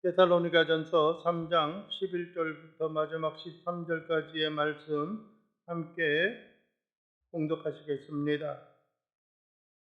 데살로니가전서 3장 11절부터 마지막 13절까지의 말씀 함께 공독하시겠습니다.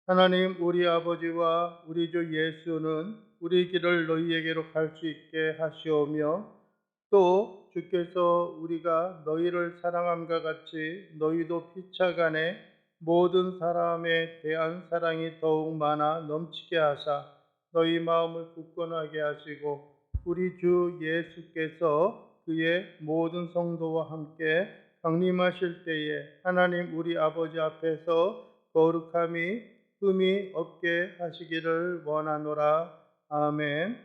하나님 우리 아버지와 우리 주 예수는 우리 길을 너희에게로 갈 수 있게 하시오며 또 주께서 우리가 너희를 사랑함과 같이 너희도 피차간에 모든 사람에 대한 사랑이 더욱 많아 넘치게 하사 너희 마음을 굳건하게 하시고 우리 주 예수께서 그의 모든 성도와 함께 강림하실 때에 하나님 우리 아버지 앞에서 거룩함이 흠이 없게 하시기를 원하노라. 아멘.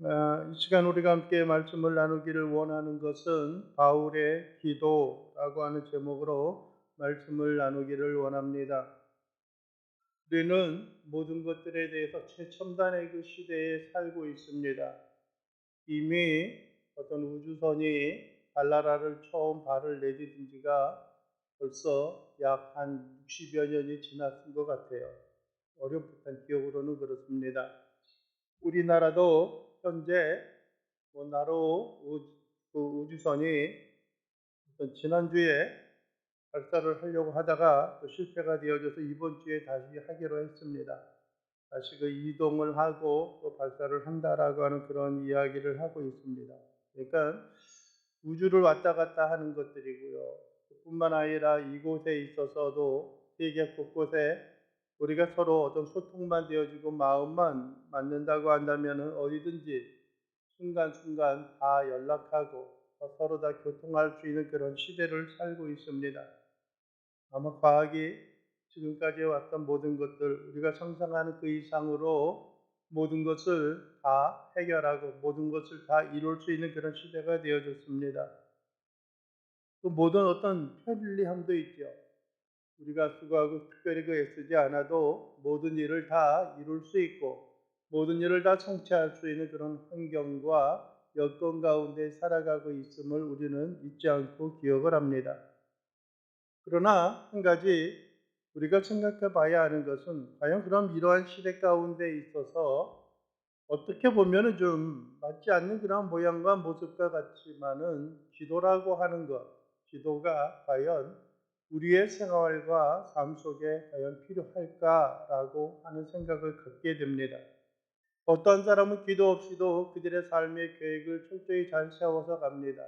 이 시간 우리가 함께 말씀을 나누기를 원하는 것은 바울의 기도라고 하는 제목으로 말씀을 나누기를 원합니다. 우리는 모든 것들에 대해서 최첨단의 그 시대에 살고 있습니다. 이미 어떤 우주선이 달나라를 처음 발을 내디딘 지가 벌써 약 한 60여 년이 지났은 것 같아요. 어렴풋한 기억으로는 그렇습니다. 우리나라도 현재 나로 우주선이 지난주에 발사를 하려고 하다가 또 실패가 되어져서 이번 주에 다시 하기로 했습니다. 다시 그 이동을 하고 또 발사를 한다라고 하는 그런 이야기를 하고 있습니다. 그러니까 우주를 왔다 갔다 하는 것들이고요. 뿐만 아니라 이곳에 있어서도 세계 곳곳에 우리가 서로 어떤 소통만 되어지고 마음만 맞는다고 한다면 어디든지 순간순간 다 연락하고 서로 다 교통할 수 있는 그런 시대를 살고 있습니다. 아마 과학이 지금까지 왔던 모든 것들, 우리가 상상하는 그 이상으로 모든 것을 다 해결하고 모든 것을 다 이룰 수 있는 그런 시대가 되어졌습니다. 또 모든 어떤 편리함도 있죠. 우리가 수고하고 특별히 그 애쓰지 않아도 모든 일을 다 이룰 수 있고 모든 일을 다 성취할 수 있는 그런 환경과 여건 가운데 살아가고 있음을 우리는 잊지 않고 기억을 합니다. 그러나 한 가지 우리가 생각해 봐야 하는 것은 과연 그럼 이러한 시대 가운데 있어서 어떻게 보면은 좀 맞지 않는 그런 모양과 모습과 같지만은 기도라고 하는 것, 기도가 과연 우리의 생활과 삶 속에 과연 필요할까라고 하는 생각을 갖게 됩니다. 어떤 사람은 기도 없이도 그들의 삶의 계획을 철저히 잘 세워서 갑니다.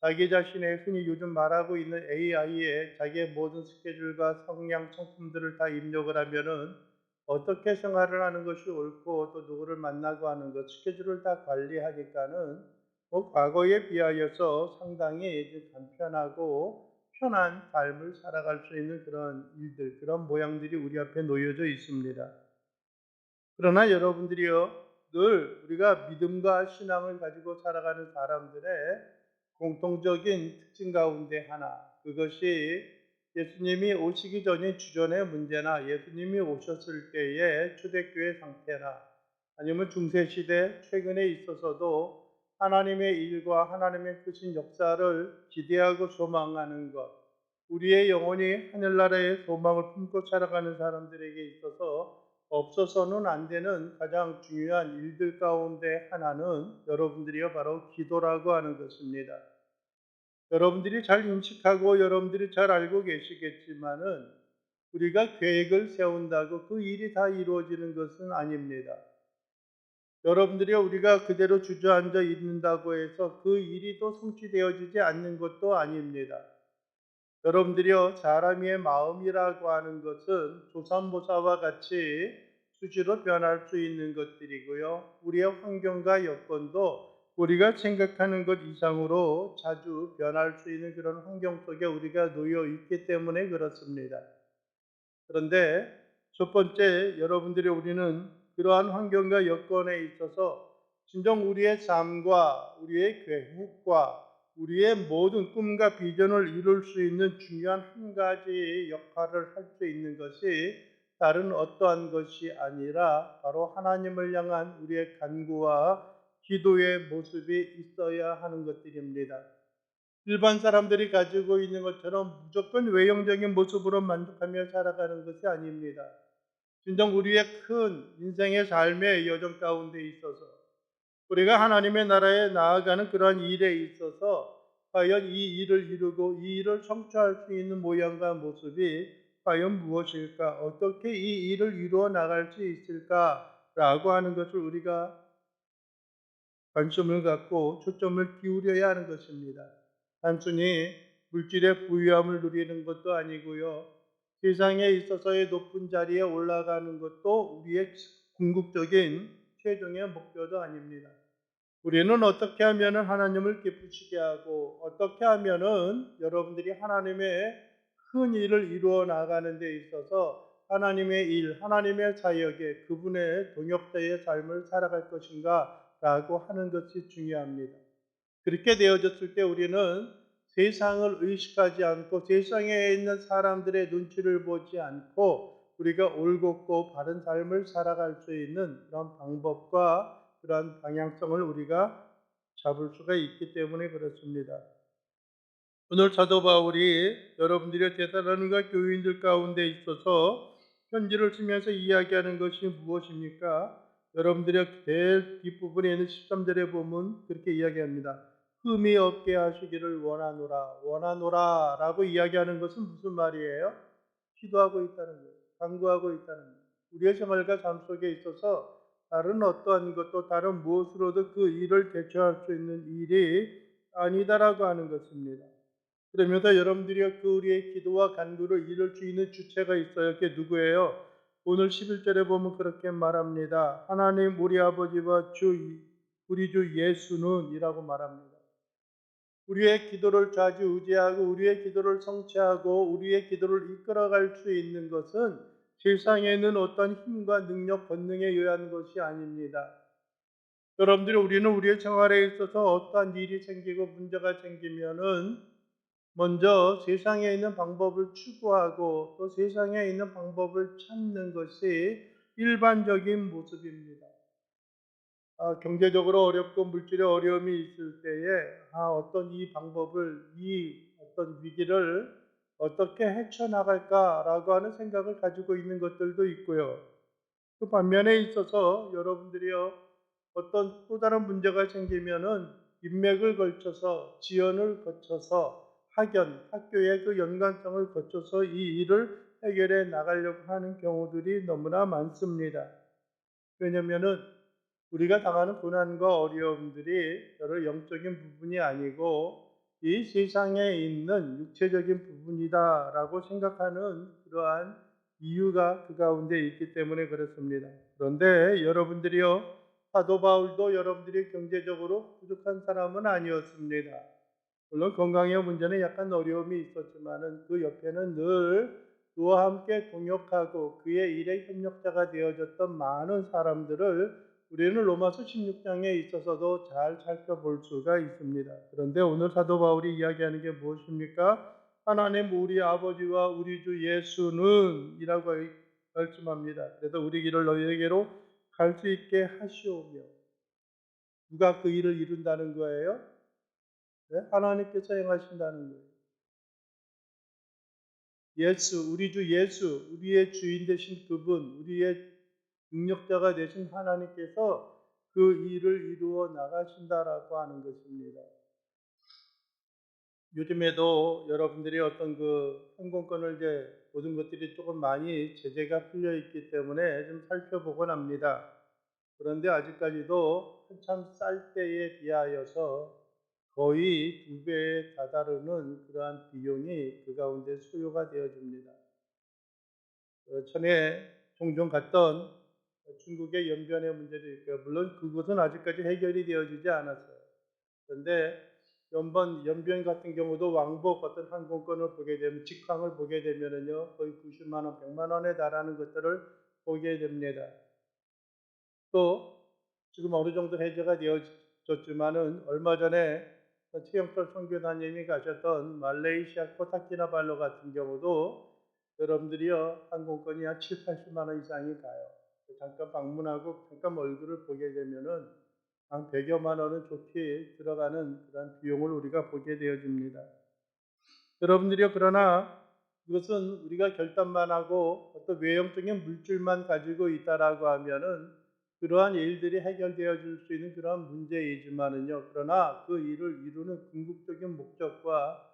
자기 자신의 흔히 요즘 말하고 있는 AI에 자기의 모든 스케줄과 성향, 성품들을 다 입력을 하면은 어떻게 생활을 하는 것이 옳고 또 누구를 만나고 하는 것, 스케줄을 다 관리하니까는 과거에 비하여서 상당히 좀 간편하고 편한 삶을 살아갈 수 있는 그런 일들, 그런 모양들이 우리 앞에 놓여져 있습니다. 그러나 여러분들이요, 늘 우리가 믿음과 신앙을 가지고 살아가는 사람들의 공통적인 특징 가운데 하나, 그것이 예수님이 오시기 전인 주전의 문제나 예수님이 오셨을 때의 초대교회 상태나 아니면 중세시대 최근에 있어서도 하나님의 일과 하나님의 크신 역사를 기대하고 소망하는 것, 우리의 영혼이 하늘나라의 소망을 품고 살아가는 사람들에게 있어서 없어서는 안 되는 가장 중요한 일들 가운데 하나는 여러분들이요 바로 기도라고 하는 것입니다. 여러분들이 잘 인식하고 여러분들이 잘 알고 계시겠지만은 우리가 계획을 세운다고 그 일이 다 이루어지는 것은 아닙니다. 여러분들이 우리가 그대로 주저앉아 있는다고 해서 그 일이 또 성취되어지지 않는 것도 아닙니다. 여러분들이요, 사람의 마음이라고 하는 것은 조삼모사와 같이 수시로 변할 수 있는 것들이고요. 우리의 환경과 여건도 우리가 생각하는 것 이상으로 자주 변할 수 있는 그런 환경 속에 우리가 놓여 있기 때문에 그렇습니다. 그런데 첫 번째, 여러분들이 우리는 그러한 환경과 여건에 있어서 진정 우리의 삶과 우리의 계획과 우리의 모든 꿈과 비전을 이룰 수 있는 중요한 한 가지 역할을 할 수 있는 것이 다른 어떠한 것이 아니라 바로 하나님을 향한 우리의 간구와 기도의 모습이 있어야 하는 것들입니다. 일반 사람들이 가지고 있는 것처럼 무조건 외형적인 모습으로 만족하며 살아가는 것이 아닙니다. 진정 우리의 큰 인생의 삶의 여정 가운데 있어서 우리가 하나님의 나라에 나아가는 그러한 일에 있어서 과연 이 일을 이루고 이 일을 성취할 수 있는 모양과 모습이 과연 무엇일까? 어떻게 이 일을 이루어 나갈 수 있을까라고 하는 것을 우리가 관심을 갖고 초점을 기울여야 하는 것입니다. 단순히 물질의 부유함을 누리는 것도 아니고요. 세상에 있어서의 높은 자리에 올라가는 것도 우리의 궁극적인 최종의 목표도 아닙니다. 우리는 어떻게 하면 하나님을 기쁘시게 하고 어떻게 하면 여러분들이 하나님의 큰 일을 이루어 나가는 데 있어서 하나님의 일, 하나님의 사역에 그분의 동역자의 삶을 살아갈 것인가 라고 하는 것이 중요합니다. 그렇게 되어졌을 때 우리는 세상을 의식하지 않고 세상에 있는 사람들의 눈치를 보지 않고 우리가 올곧고 바른 삶을 살아갈 수 있는 그런 방법과 그런 방향성을 우리가 잡을 수가 있기 때문에 그렇습니다. 오늘 사도 바울이 여러분들의 데살로니가 교인들 가운데 있어서 편지를 쓰면서 이야기하는 것이 무엇입니까? 여러분들의 제일 뒷부분에 있는 13절에 보면 그렇게 이야기합니다. 흠이 없게 하시기를 원하노라 라고 이야기하는 것은 무슨 말이에요? 기도하고 있다는 거예요. 간구하고 있다는 거예요. 우리의 생활과 삶 속에 있어서 다른 어떠한 것도 다른 무엇으로도 그 일을 대처할 수 있는 일이 아니다라고 하는 것입니다. 그러면서 여러분들이 그 우리의 기도와 간구를 이룰 수 있는 주체가 있어요. 그게 누구예요? 오늘 11절에 보면 그렇게 말합니다. 하나님 우리 아버지와 우리 주 예수는 이라고 말합니다. 우리의 기도를 좌지우지하고 우리의 기도를 성취하고 우리의 기도를 이끌어갈 수 있는 것은 세상에는 어떤 힘과 능력, 권능에 의한 것이 아닙니다. 여러분들이 우리는 우리의 생활에 있어서 어떠한 일이 생기고 문제가 생기면은 먼저 세상에 있는 방법을 추구하고 또 세상에 있는 방법을 찾는 것이 일반적인 모습입니다. 경제적으로 어렵고 물질의 어려움이 있을 때에 어떤 이 방법을 이 어떤 위기를 어떻게 헤쳐나갈까라고 하는 생각을 가지고 있는 것들도 있고요. 그 반면에 있어서 여러분들이요 어떤 또 다른 문제가 생기면은 인맥을 걸쳐서 지연을 거쳐서 학교의 그 연관성을 거쳐서 이 일을 해결해 나가려고 하는 경우들이 너무나 많습니다. 왜냐면은 우리가 당하는 고난과 어려움들이 여러 영적인 부분이 아니고 이 세상에 있는 육체적인 부분이다라고 생각하는 그러한 이유가 그 가운데 있기 때문에 그렇습니다. 그런데 여러분들이요, 사도 바울도 여러분들이 경제적으로 부족한 사람은 아니었습니다. 물론 건강의 문제는 약간 어려움이 있었지만은 그 옆에는 늘 그와 함께 동역하고 그의 일의 협력자가 되어졌던 많은 사람들을 우리는 로마서 16장에 있어서도 잘 살펴볼 수가 있습니다. 그런데 오늘 사도 바울이 이야기하는 게 무엇입니까? 하나님 우리 아버지와 우리 주 예수는 이라고 말씀합니다. 그래서 우리 길을 너희에게로 갈 수 있게 하시오며 누가 그 일을 이룬다는 거예요? 네? 하나님께서 행하신다는 거예요. 우리 주 예수, 우리의 주인 되신 그분, 우리의 능력자가 되신 하나님께서 그 일을 이루어 나가신다라고 하는 것입니다. 요즘에도 여러분들이 어떤 그 항공권을 이제 모든 것들이 조금 많이 제재가 풀려 있기 때문에 좀 살펴보곤 합니다. 그런데 아직까지도 한참 쌀 때에 비하여서 거의 2배에 다다르는 그러한 비용이 그 가운데 소요가 되어집니다. 전에 종종 갔던 중국의 연변의 문제도 있고요. 물론 그것은 아직까지 해결이 되어지지 않았어요. 그런데 연변 같은 경우도 왕복 어떤 항공권을 보게 되면 직항을 보게 되면은요 거의 90만 원, 100만 원에 달하는 것들을 보게 됩니다. 또 지금 어느 정도 해제가 되어졌지만은 얼마 전에 최영철 선교사님이 가셨던 말레이시아 코타키나발루 같은 경우도 여러분들이요 항공권이 한 7, 80만 원 이상이 가요. 잠깐 방문하고 잠깐 얼굴을 보게 되면은 한 100여만 원은 좋게 들어가는 그런 비용을 우리가 보게 되어집니다. 여러분들이요 그러나 이것은 우리가 결단만 하고 어떤 외형적인 물질만 가지고 있다라고 하면은 그러한 일들이 해결되어 줄 수 있는 그러한 문제이지만은요. 그러나 그 일을 이루는 궁극적인 목적과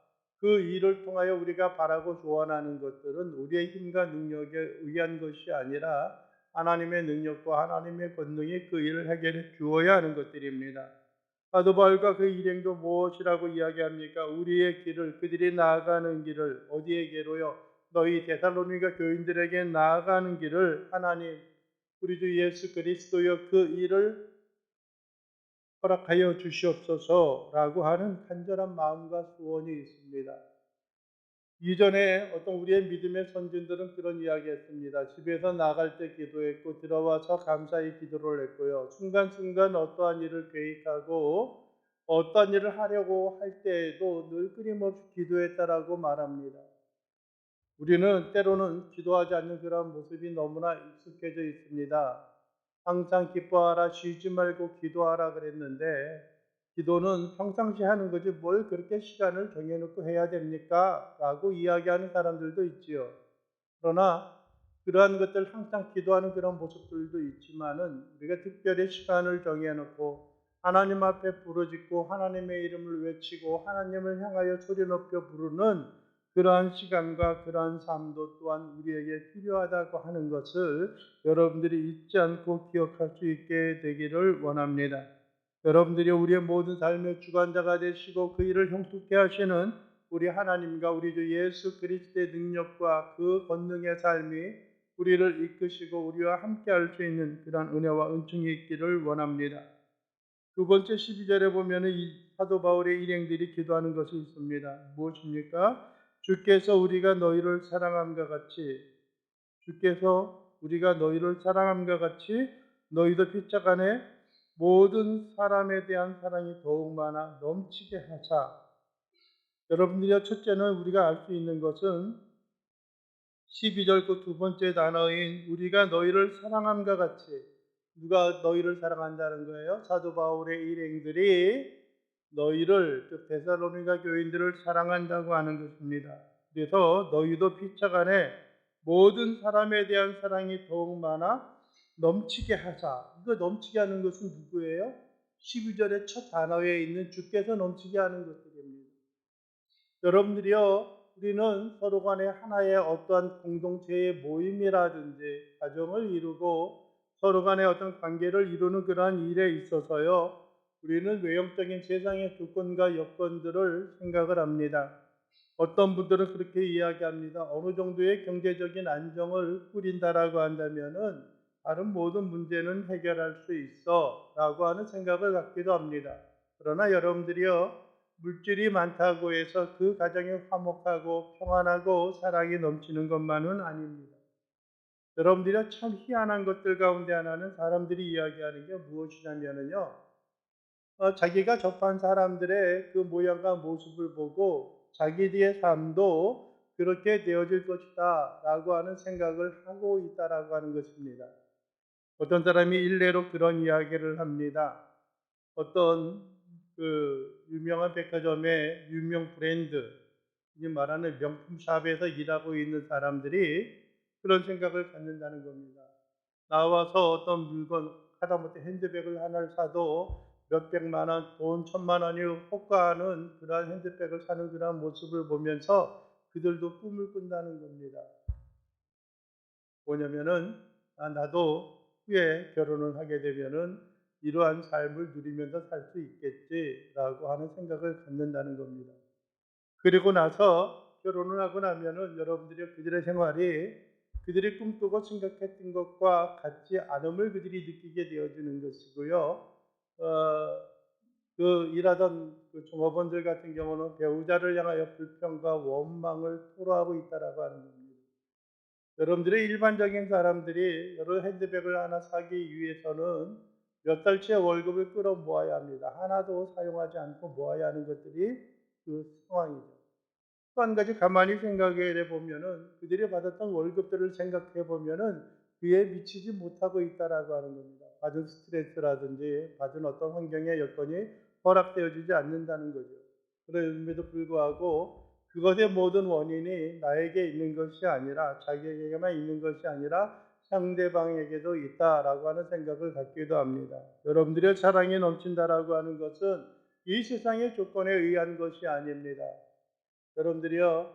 그 일을 통하여 우리가 바라고 소원하는 것들은 우리의 힘과 능력에 의한 것이 아니라 하나님의 능력과 하나님의 권능이 그 일을 해결해 주어야 하는 것들입니다. 사도 바울과 그 일행도 무엇이라고 이야기합니까? 우리의 길을, 그들이 나아가는 길을, 어디에게로요? 너희 데살로니가 교인들에게 나아가는 길을 하나님, 우리 주 예수 그리스도여 그 일을 허락하여 주시옵소서라고 하는 간절한 마음과 소원이 있습니다. 이전에 어떤 우리의 믿음의 선진들은 그런 이야기했습니다. 집에서 나갈 때 기도했고 들어와서 감사히 기도를 했고요. 순간순간 어떠한 일을 계획하고 어떠한 일을 하려고 할 때에도 늘 끊임없이 기도했다라고 말합니다. 우리는 때로는 기도하지 않는 그런 모습이 너무나 익숙해져 있습니다. 항상 기뻐하라, 쉬지 말고 기도하라 그랬는데 기도는 평상시 하는 거지 뭘 그렇게 시간을 정해놓고 해야 됩니까? 라고 이야기하는 사람들도 있지요. 그러나 그러한 것들 항상 기도하는 그런 모습들도 있지만은 우리가 특별히 시간을 정해놓고 하나님 앞에 부르짖고 하나님의 이름을 외치고 하나님을 향하여 소리 높여 부르는 그러한 시간과 그러한 삶도 또한 우리에게 필요하다고 하는 것을 여러분들이 잊지 않고 기억할 수 있게 되기를 원합니다. 여러분들이 우리의 모든 삶의 주관자가 되시고 그 일을 형통케 하시는 우리 하나님과 우리 주 예수 그리스도의 능력과 그 권능의 삶이 우리를 이끄시고 우리와 함께 할 수 있는 그런 은혜와 은총이 있기를 원합니다. 두 번째 12절에 보면 이 사도 바울의 일행들이 기도하는 것이 있습니다. 무엇입니까? 주께서 우리가 너희를 사랑함과 같이 우리가 너희를 사랑함과 같이 너희도 피차 간에 모든 사람에 대한 사랑이 더욱 많아 넘치게 하사. 여러분들이요, 첫째는 우리가 알 수 있는 것은 12절 그 두 번째 단어인 우리가 너희를 사랑함과 같이. 누가 너희를 사랑한다는 거예요? 사도 바울의 일행들이 너희를, 즉 데살로니가 교인들을 사랑한다고 하는 것입니다. 그래서 너희도 피차간에 모든 사람에 대한 사랑이 더욱 많아 넘치게 하사. 이거 넘치게 하는 것은 누구예요? 12절의 첫 단어에 있는 주께서 넘치게 하는 것들입니다. 여러분들이요, 우리는 서로 간에 하나의 어떠한 공동체의 모임이라든지 가정을 이루고 서로 간에 어떤 관계를 이루는 그러한 일에 있어서요, 우리는 외형적인 세상의 조건과 여건들을 생각을 합니다. 어떤 분들은 그렇게 이야기합니다. 어느 정도의 경제적인 안정을 꾸린다라고 한다면은 다른 모든 문제는 해결할 수 있어 라고 하는 생각을 갖기도 합니다. 그러나 여러분들이요, 물질이 많다고 해서 그 가정이 화목하고 평안하고 사랑이 넘치는 것만은 아닙니다. 여러분들이 참 희한한 것들 가운데 하나는 사람들이 이야기하는 게 무엇이냐면요. 자기가 접한 사람들의 그 모양과 모습을 보고 자기들의 삶도 그렇게 되어질 것이다 라고 하는 생각을 하고 있다라고 하는 것입니다. 어떤 사람이 일례로 그런 이야기를 합니다. 어떤 그 유명한 백화점의 유명 브랜드, 이 말하는 명품 샵에서 일하고 있는 사람들이 그런 생각을 갖는다는 겁니다. 나와서 어떤 물건, 하다못해 핸드백을 하나를 사도 몇백만 원, 돈 1,000만 원이 호가하는 그러한 핸드백을 사는 그러한 모습을 보면서 그들도 꿈을 꾼다는 겁니다. 뭐냐면은, 나도 후에 결혼을 하게 되면은 이러한 삶을 누리면서 살 수 있겠지라고 하는 생각을 갖는다는 겁니다. 그리고 나서 결혼을 하고 나면은 여러분들이 그들의 생활이 그들이 꿈꾸고 생각했던 것과 같지 않음을 그들이 느끼게 되어지는 것이고요. 그 일하던 그 종업원들 같은 경우는 배우자를 향하여 불평과 원망을 토로하고 있다라고 하는 겁니다. 여러분들의 일반적인 사람들이 여러 핸드백을 하나 사기 위해서는 몇 달치의 월급을 끌어 모아야 합니다. 하나도 사용하지 않고 모아야 하는 것들이 그 상황이죠. 또 한 가지 가만히 생각해 보면은 그들이 받았던 월급들을 생각해 보면은 그에 미치지 못하고 있다라고 하는 겁니다. 받은 스트레스라든지 받은 어떤 환경의 여건이 허락되어지지 않는다는 거죠. 그럼에도 불구하고 그것의 모든 원인이 나에게 있는 것이 아니라 자기에게만 있는 것이 아니라 상대방에게도 있다라고 하는 생각을 갖기도 합니다. 여러분들의 사랑이 넘친다라고 하는 것은 이 세상의 조건에 의한 것이 아닙니다. 여러분들이요,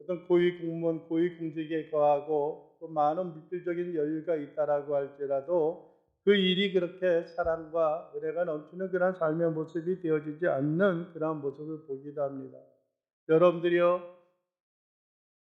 어떤 고위 공무원, 고위 공직에 거하고 또 많은 물질적인 여유가 있다라고 할지라도 그 일이 그렇게 사랑과 은혜가 넘치는 그런 삶의 모습이 되어지지 않는 그런 모습을 보기도 합니다. 여러분들이요,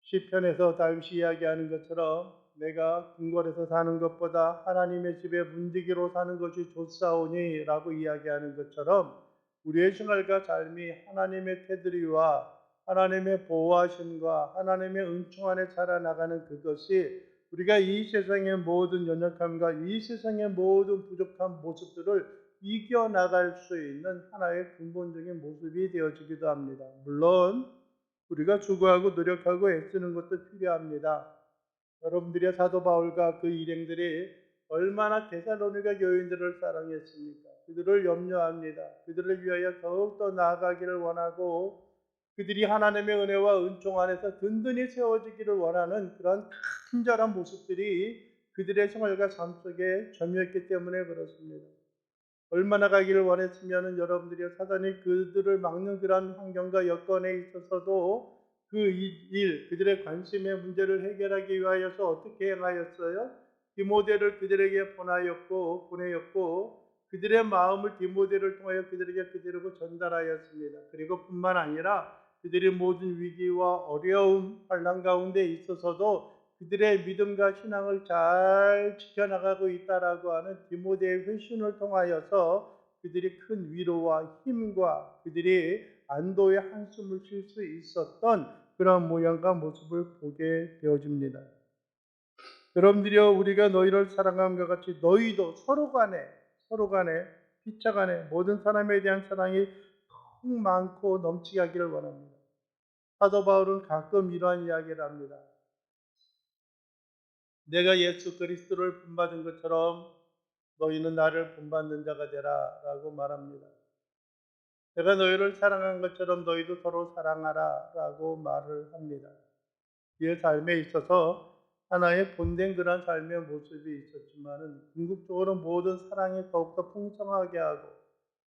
시편에서 다윗이 이야기하는 것처럼 내가 궁궐에서 사는 것보다 하나님의 집에 문지기로 사는 것이 좋사오니라고 이야기하는 것처럼 우리의 생활과 삶이 하나님의 테두리와 하나님의 보호하심과 하나님의 은총 안에 살아나가는 그것이 우리가 이 세상의 모든 연약함과 이 세상의 모든 부족한 모습들을 이겨나갈 수 있는 하나의 근본적인 모습이 되어지기도 합니다. 물론 우리가 수고하고 노력하고 애쓰는 것도 필요합니다. 여러분들의 사도 바울과 그 일행들이 얼마나 데살로니가 교인들을 사랑했습니까? 그들을 염려합니다. 그들을 위하여 더욱더 나아가기를 원하고 그들이 하나님의 은혜와 은총 안에서 든든히 세워지기를 원하는 그런 친절한 모습들이 그들의 생활과 삶 속에 점유했기 때문에 그렇습니다. 얼마나 가기를 원했으면 여러분들이 사단이 그들을 막는 그런 환경과 여건에 있어서도 그 일, 그들의 관심의 문제를 해결하기 위하여서 어떻게 행하였어요? 디모데를 그들에게 보내었고 그들의 마음을 디모데를 통하여 그들에게 그대로 전달하였습니다. 그리고 뿐만 아니라 그들의 모든 위기와 어려움, 환난 가운데 있어서도 그들의 믿음과 신앙을 잘 지켜나가고 있다라고 하는 디모데의 회신을 통하여서 그들이 큰 위로와 힘과 그들이 안도의 한숨을 쉴 수 있었던 그런 모양과 모습을 보게 되어집니다. 여러분들이여, 우리가 너희를 사랑함과 같이 너희도 서로 간에 피차 간에 모든 사람에 대한 사랑이 더욱 많고 넘치게 하기를 원합니다. 사도 바울은 가끔 이러한 이야기를 합니다. 내가 예수 그리스도를 본받은 것처럼 너희는 나를 본받는 자가 되라 라고 말합니다. 내가 너희를 사랑한 것처럼 너희도 서로 사랑하라 라고 말을 합니다. 그의 삶에 있어서 하나의 본된 그런 삶의 모습이 있었지만은 궁극적으로 모든 사랑이 더욱더 풍성하게 하고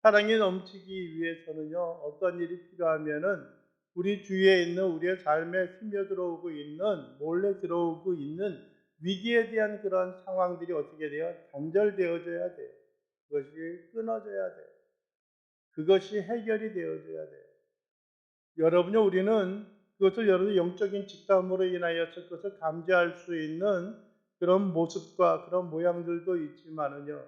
사랑이 넘치기 위해서는요, 어떤 일이 필요하면은 우리 주위에 있는 우리의 삶에 스며들어오고 있는, 몰래 들어오고 있는 위기에 대한 그런 상황들이 어떻게 돼요? 단절되어져야 돼요. 그것이 끊어져야 돼요. 그것이 해결이 되어져야 돼요. 여러분요, 우리는 그것을 여러분의 영적인 직감으로 인하여서 그것을 감지할 수 있는 그런 모습과 그런 모양들도 있지만은요,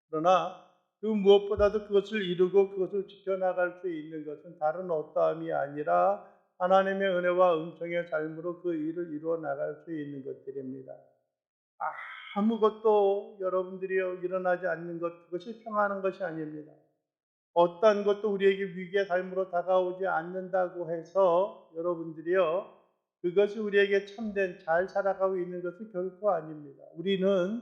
그러나 그 무엇보다도 그것을 이루고 그것을 지켜나갈 수 있는 것은 다른 어떠함이 아니라 하나님의 은혜와 은총의 삶으로 그 일을 이루어 나갈 수 있는 것들입니다. 아무것도 여러분들이요 일어나지 않는 것, 그것이 평안한 것이 아닙니다. 어떠한 것도 우리에게 위기의 삶으로 다가오지 않는다고 해서 여러분들이요, 그것이 우리에게 참된 잘 살아가고 있는 것은 결코 아닙니다. 우리는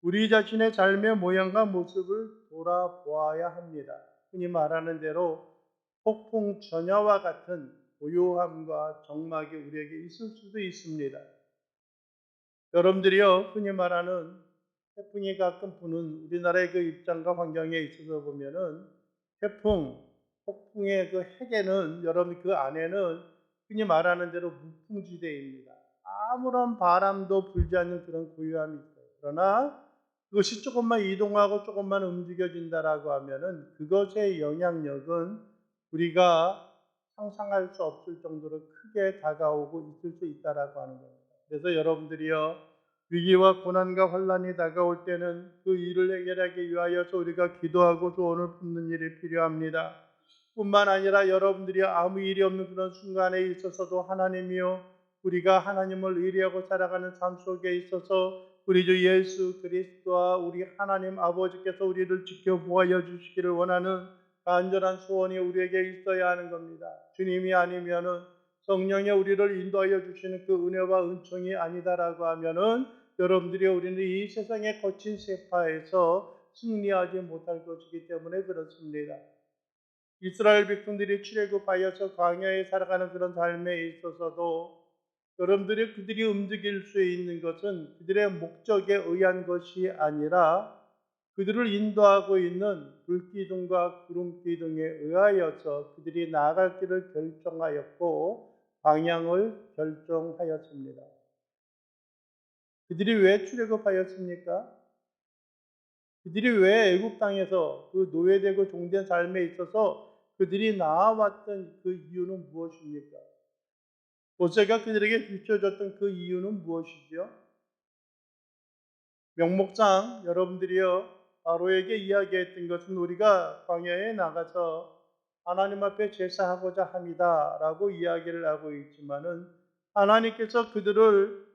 우리 자신의 삶의 모양과 모습을 돌아보아야 합니다. 흔히 말하는 대로 폭풍 전야와 같은 고요함과 적막이 우리에게 있을 수도 있습니다. 여러분들이요, 흔히 말하는 태풍이 가끔 부는 우리나라의 그 입장과 환경에 있어서 보면은 태풍, 폭풍의 그 핵에는 여러분 그 안에는 흔히 말하는 대로 무풍지대입니다. 아무런 바람도 불지 않는 그런 고요함이 있어요. 그러나 그것이 조금만 이동하고 조금만 움직여진다라고 하면은 그것의 영향력은 우리가 상상할 수 없을 정도로 크게 다가오고 있을 수 있다라고 하는 겁니다. 그래서 여러분들이요, 위기와 고난과 환란이 다가올 때는 그 일을 해결하기 위하여서 우리가 기도하고 소원을 품는 일이 필요합니다. 뿐만 아니라 여러분들이 아무 일이 없는 그런 순간에 있어서도 하나님이요, 우리가 하나님을 의뢰하고 살아가는 삶 속에 있어서 우리 주 예수 그리스도와 우리 하나님 아버지께서 우리를 지켜보아 주시기를 원하는 간절한 소원이 우리에게 있어야 하는 겁니다. 주님이 아니면은, 성령의 우리를 인도하여 주시는 그 은혜와 은총이 아니다라고 하면은 여러분들이 우리는 이 세상의 거친 세파에서 승리하지 못할 것이기 때문에 그렇습니다. 이스라엘 백성들이 출애굽하여서 광야에 살아가는 그런 삶에 있어서도 여러분들이 그들이 움직일 수 있는 것은 그들의 목적에 의한 것이 아니라 그들을 인도하고 있는 불기둥과 구름기둥에 의하여서 그들이 나아갈 길을 결정하였고 방향을 결정하였습니다. 그들이 왜 출애굽하였습니까? 그들이 왜 애굽 땅에서 그 노예되고 종된 삶에 있어서 그들이 나아왔던 그 이유는 무엇입니까? 모세가 그들에게 비춰줬던 그 이유는 무엇이지요? 명목상 여러분들이요 바로에게 이야기했던 것은 우리가 광야에 나가서 하나님 앞에 제사하고자 합니다라고 이야기를 하고 있지만은 하나님께서 그들을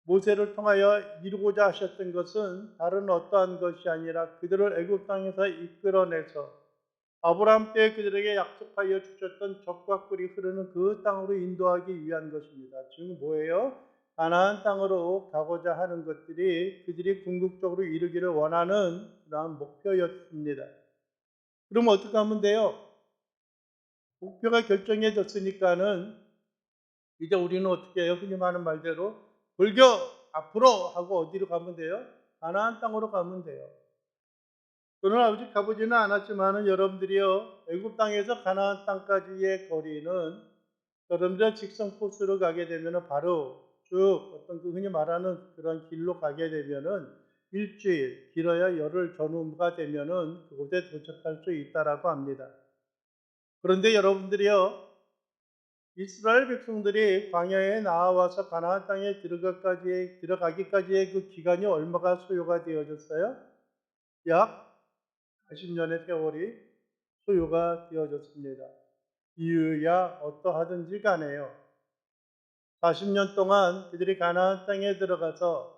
모세를 통하여 이루고자 하셨던 것은 다른 어떠한 것이 아니라 그들을 애굽 땅에서 이끌어내서 아브라함 때 그들에게 약속하여 주셨던 젖과 꿀이 흐르는 그 땅으로 인도하기 위한 것입니다. 즉 뭐예요? 가나안 땅으로 가고자 하는 것들이 그들이 궁극적으로 이루기를 원하는 그러한 목표였습니다. 그럼 어떻게 하면 돼요? 목표가 결정해졌으니까는 이제 우리는 어떻게 해요? 흔히 하는 말대로 불교 앞으로 하고 어디로 가면 돼요? 가나안 땅으로 가면 돼요. 저는 아직 가보지는 않았지만은 여러분들이요 애굽 땅에서 가나안 땅까지의 거리는 여러분들 직선 코스로 가게 되면은 바로 쭉 어떤 그 흔히 말하는 그런 길로 가게 되면은 일주일 길어야 열흘 전후가 되면은 그곳에 도착할 수 있다라고 합니다. 그런데 여러분들이요 이스라엘 백성들이 광야에 나와서 가나안 땅에 들어가기까지의 그 기간이 얼마가 소요가 되어졌어요? 약 40년의 세월이 소요가 되어졌습니다. 이유야 어떠하든지 간에요. 40년 동안 그들이 가나안 땅에 들어가서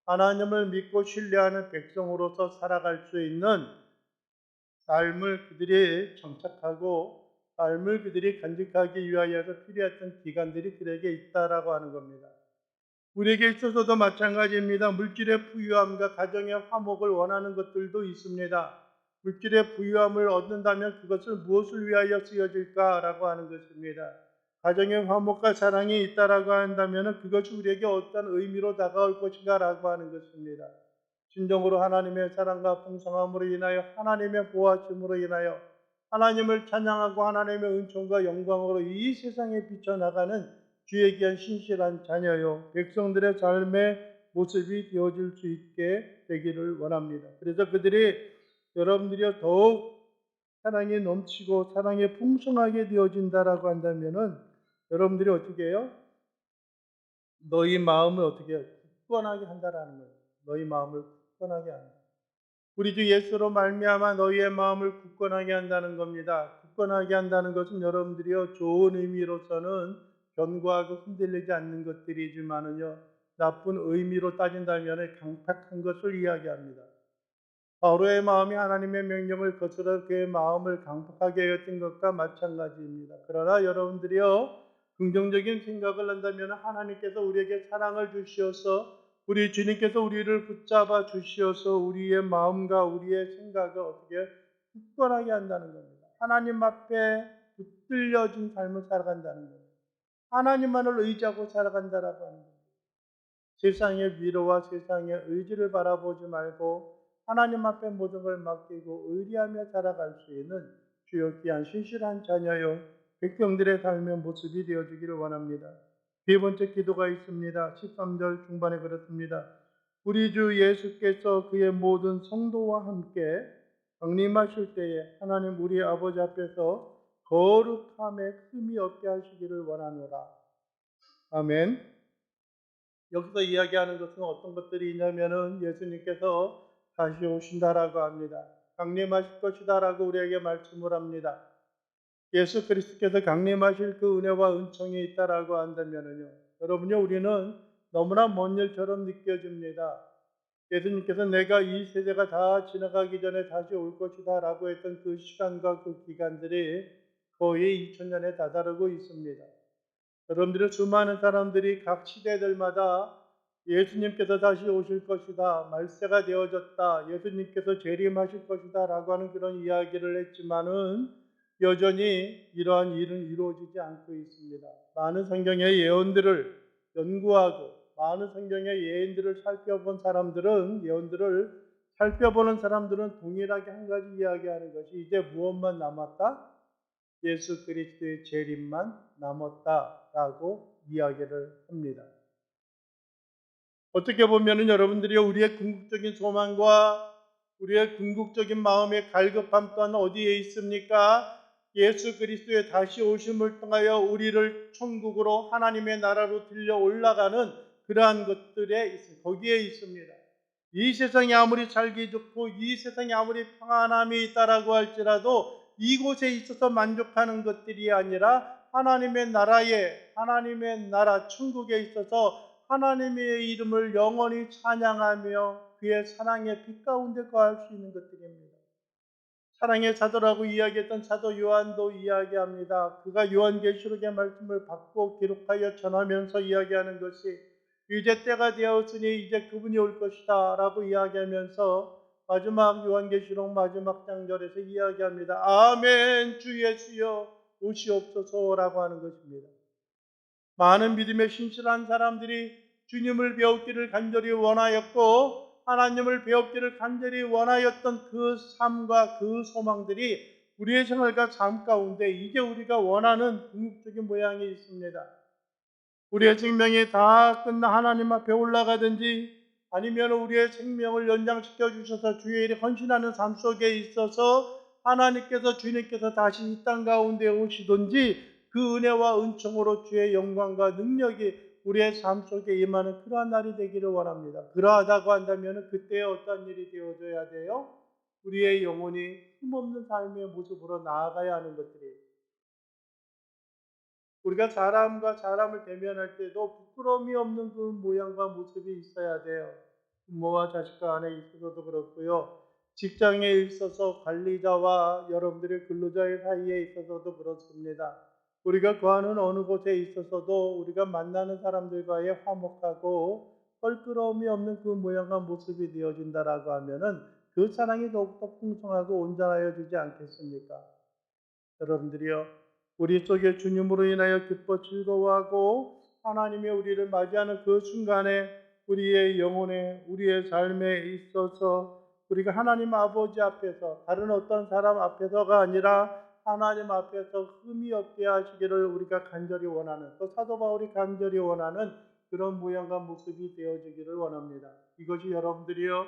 하나님을 믿고 신뢰하는 백성으로서 살아갈 수 있는 삶을 그들이 정착하고 삶을 그들이 간직하기 위하여서 필요했던 기간들이 그들에게 있다라고 하는 겁니다. 우리에게 있어서도 마찬가지입니다. 물질의 부유함과 가정의 화목을 원하는 것들도 있습니다. 물질의 부유함을 얻는다면 그것을 무엇을 위하여 쓰여질까라고 하는 것입니다. 가정의 화목과 사랑이 있다라고 한다면 그것이 우리에게 어떤 의미로 다가올 것인가라고 하는 것입니다. 진정으로 하나님의 사랑과 풍성함으로 인하여 하나님의 보호하심으로 인하여 하나님을 찬양하고 하나님의 은총과 영광으로 이 세상에 비춰나가는 주의 귀한 신실한 자녀요 백성들의 삶의 모습이 되어질 수 있게 되기를 원합니다. 그래서 그들이 여러분들이 더욱 사랑이 넘치고 사랑이 풍성하게 되어진다라고 한다면은 여러분들이 어떻게 해요? 너희 마음을 어떻게 해요? 굳건하게 한다라는 거예요. 너희 마음을 굳건하게 한다. 우리 주 예수로 말미암아 너희의 마음을 굳건하게 한다는 겁니다. 굳건하게 한다는 것은 여러분들이요 좋은 의미로서는 견고하고 흔들리지 않는 것들이지만은요 나쁜 의미로 따진다면 강팍한 것을 이야기합니다. 바로의 마음이 하나님의 명령을 거스러 그의 마음을 강팍하게 하였던 것과 마찬가지입니다. 그러나 여러분들이요 긍정적인 생각을 한다면 하나님께서 우리에게 사랑을 주시어서 우리 주님께서 우리를 붙잡아 주시어서 우리의 마음과 우리의 생각을 어떻게 굳건하게 한다는 겁니다. 하나님 앞에 붙들려진 삶을 살아간다는 겁니다. 하나님만을 의지하고 살아간다라고 하는 겁니다. 세상의 위로와 세상의 의지를 바라보지 말고 하나님 앞에 모든 걸 맡기고 의리하며 살아갈 수 있는 주여 귀한 신실한 자녀요 백성들의 삶의 모습이 되어주기를 원합니다. 네 번째 기도가 있습니다. 13절 중반에 그렇습니다. 우리 주 예수께서 그의 모든 성도와 함께 강림하실 때에 하나님 우리 아버지 앞에서 거룩함에 흠이 없게 하시기를 원하노라. 아멘. 여기서 이야기하는 것은 어떤 것들이 있냐면은 예수님께서 다시 오신다라고 합니다. 강림하실 것이다라고 우리에게 말씀을 합니다. 예수 그리스도께서 강림하실 그 은혜와 은총이 있다라고 한다면은요. 여러분요, 우리는 너무나 먼 일처럼 느껴집니다. 예수님께서 내가 이 세대가 다 지나가기 전에 다시 올 것이다라고 했던 그 시간과 그 기간들이 거의 2000년에 다다르고 있습니다. 여러분들은 수많은 사람들이 각 시대들마다 예수님께서 다시 오실 것이다. 말세가 되어졌다. 예수님께서 재림하실 것이다. 라고 하는 그런 이야기를 했지만은 여전히 이러한 일은 이루어지지 않고 있습니다. 많은 성경의 예언들을 연구하고 많은 성경의 예언들을 살펴보는 사람들은 동일하게 한 가지 이야기하는 것이 이제 무엇만 남았다? 예수 그리스도의 재림만 남았다라고 이야기를 합니다. 어떻게 보면은 여러분들이 우리의 궁극적인 소망과 우리의 궁극적인 마음의 갈급함 또한 어디에 있습니까? 예수 그리스도의 다시 오심을 통하여 우리를 천국으로 하나님의 나라로 들려 올라가는 그러한 것들에 있습니다. 거기에 있습니다. 이 세상이 아무리 살기 좋고 이 세상이 아무리 평안함이 있다라고 할지라도 이곳에 있어서 만족하는 것들이 아니라 하나님의 나라 천국에 있어서 하나님의 이름을 영원히 찬양하며 그의 사랑의 빛 가운데 거할 수 있는 것들입니다. 사랑의 사도라고 이야기했던 사도 요한도 이야기합니다. 그가 요한계시록의 말씀을 받고 기록하여 전하면서 이야기하는 것이 이제 때가 되었으니 이제 그분이 올 것이다 라고 이야기하면서 마지막 요한계시록 마지막 장절에서 이야기합니다. 아멘 주 예수여 오시옵소서라고 하는 것입니다. 많은 믿음의 신실한 사람들이 주님을 배우기를 간절히 원하였고 하나님을 배우기를 간절히 원하였던 그 삶과 그 소망들이 우리의 생활과 삶 가운데 이제 우리가 원하는 궁극적인 모양이 있습니다. 우리의 생명이 다 끝나 하나님 앞에 올라가든지 아니면 우리의 생명을 연장시켜 주셔서 주의 일에 헌신하는 삶 속에 있어서 하나님께서 주님께서 다시 이 땅 가운데 오시든지 그 은혜와 은총으로 주의 영광과 능력이 우리의 삶 속에 임하는 그러한 날이 되기를 원합니다. 그러하다고 한다면 그때 어떤 일이 되어져야 돼요? 우리의 영혼이 힘없는 삶의 모습으로 나아가야 하는 것들이에요. 우리가 사람과 사람을 대면할 때도 부끄러움이 없는 그 모양과 모습이 있어야 돼요. 부모와 자식 간에 있어서도 그렇고요. 직장에 있어서 관리자와 여러분들의 근로자의 사이에 있어서도 그렇습니다. 우리가 거하는 어느 곳에 있어서도 우리가 만나는 사람들과의 화목하고 껄끄러움이 없는 그 모양과 모습이 되어진다라고 하면은 그 사랑이 더욱더 풍성하고 온전하여지지 않겠습니까? 여러분들이요, 우리 속에 주님으로 인하여 기뻐 즐거워하고 하나님이 우리를 맞이하는 그 순간에 우리의 영혼에 우리의 삶에 있어서 우리가 하나님 아버지 앞에서 다른 어떤 사람 앞에서가 아니라 하나님 앞에서 흠이 없게 하시기를 우리가 간절히 원하는 또 사도 바울이 간절히 원하는 그런 모양과 모습이 되어지기를 원합니다. 이것이 여러분들이요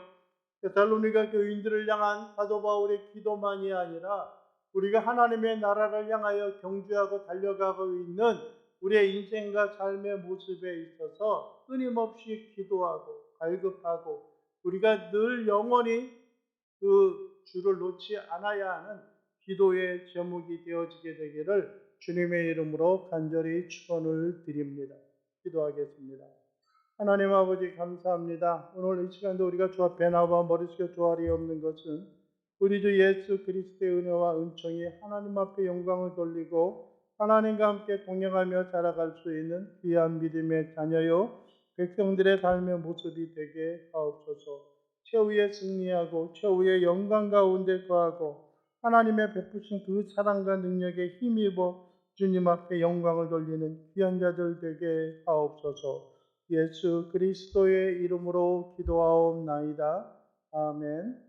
데살로니가 교인들을 향한 사도 바울의 기도만이 아니라 우리가 하나님의 나라를 향하여 경주하고 달려가고 있는 우리의 인생과 삶의 모습에 있어서 끊임없이 기도하고 갈급하고 우리가 늘 영원히 그 주를 놓지 않아야 하는 기도의 제목이 되어지게 되기를 주님의 이름으로 간절히 축원을 드립니다. 기도하겠습니다. 하나님 아버지 감사합니다. 오늘 이 시간도 우리가 주 앞에 나와 머릿속에 조아리 없는 것은 우리 주 예수 그리스도의 은혜와 은총이 하나님 앞에 영광을 돌리고 하나님과 함께 동행하며 자라갈 수 있는 귀한 믿음의 자녀요 백성들의 삶의 모습이 되게 하옵소서. 최후의 승리하고 최후의 영광 가운데 거하고 하나님의 베푸신 그 사랑과 능력에 힘입어 주님 앞에 영광을 돌리는 귀한 자들 되게 하옵소서. 예수 그리스도의 이름으로 기도하옵나이다. 아멘.